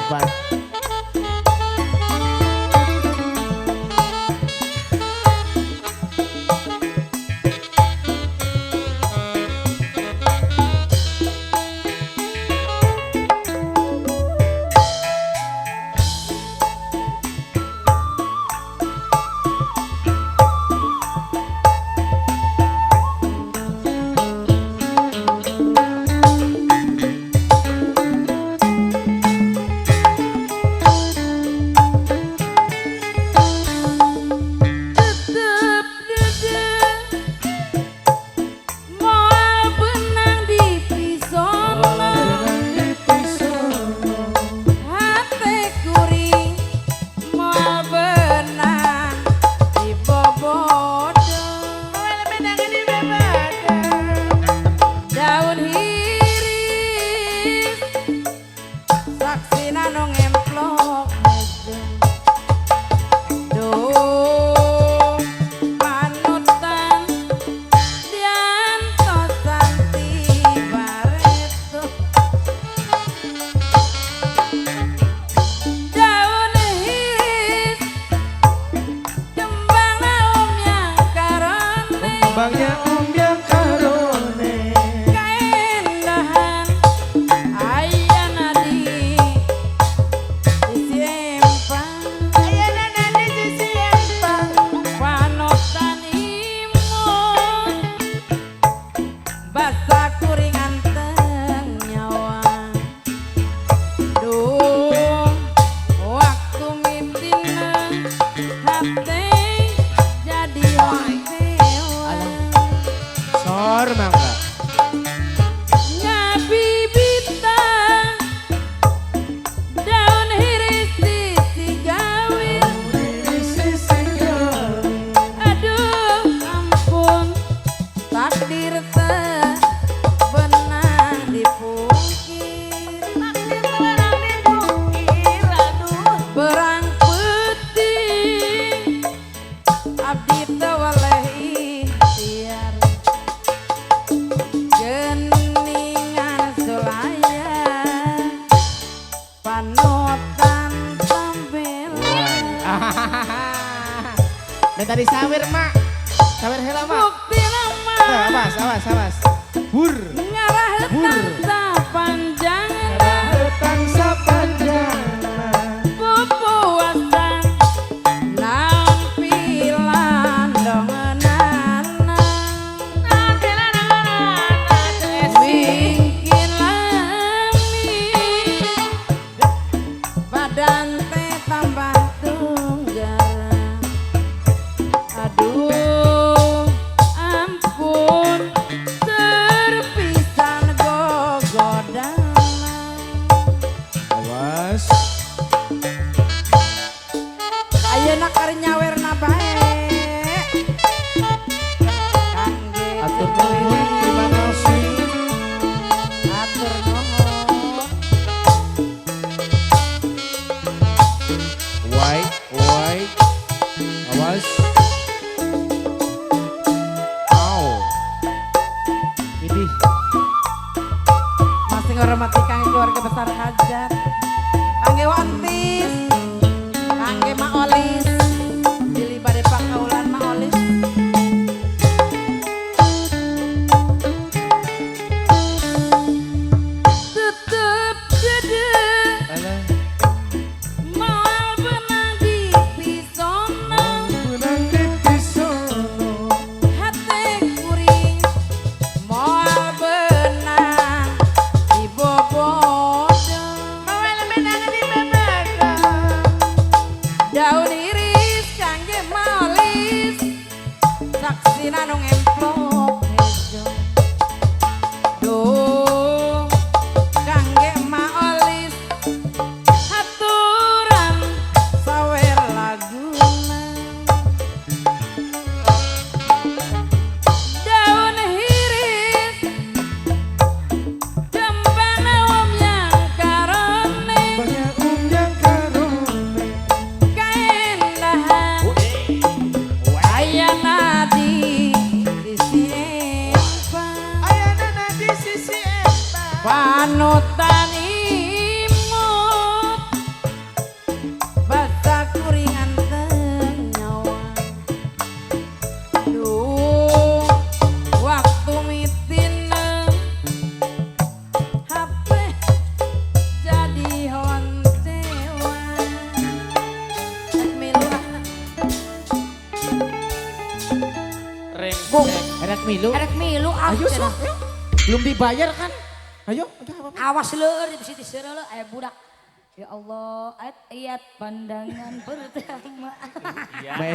Empat. Kembangnya umbiang karone kaendahan ayana di sisi empang panotan imun basa kuringan teng nyawa duh waktu mitina hati jadi Sor mangga. ngabibita daun hiris sisi gawin aduh ampun takdir teh benang dipungkir aduh berang putih abdi teh waleh ikhtiar geningan sulaya panutan tampil Dan tadi sawir mak. Sawir hela mak. bukti lama Awas, awas, awas. Bur. ngarahetan sapanjang Rahetan sapanjangna pupuasan naon pilan dongenana mingkin lami badan teh tambah tunggalan aduh ampun terpisan gogodalan Awas. ayeuna keur nyawerna bae kangge Atur nuhun, terima kasih. atur nuhun White, white. Awas. Au. Idih. masih ngormati kangge keluarga besar hajat kangge wantis kangge maolis pilih bade pakaulan maolis tetep jadi Alah. moal benang di pisono benang di pisono hate kuring moal benang di bobodo moal benang di bobodo daun iris kangge maolis saksina nu ngemplok hejo duh kangge maolis haturan sawer laguna daun hiris kembang awam yang karone banyak umbiang karone kaendahan ayana di sisi empang ayana di sisi empang panutan imut milu. Erek milu ah. Ayo sok. Belum dibayar kan? Ayo, udah apa-apa. Awas leur di situ seureuh aya budak. Ya Allah, ayat pandangan pertama. Mbak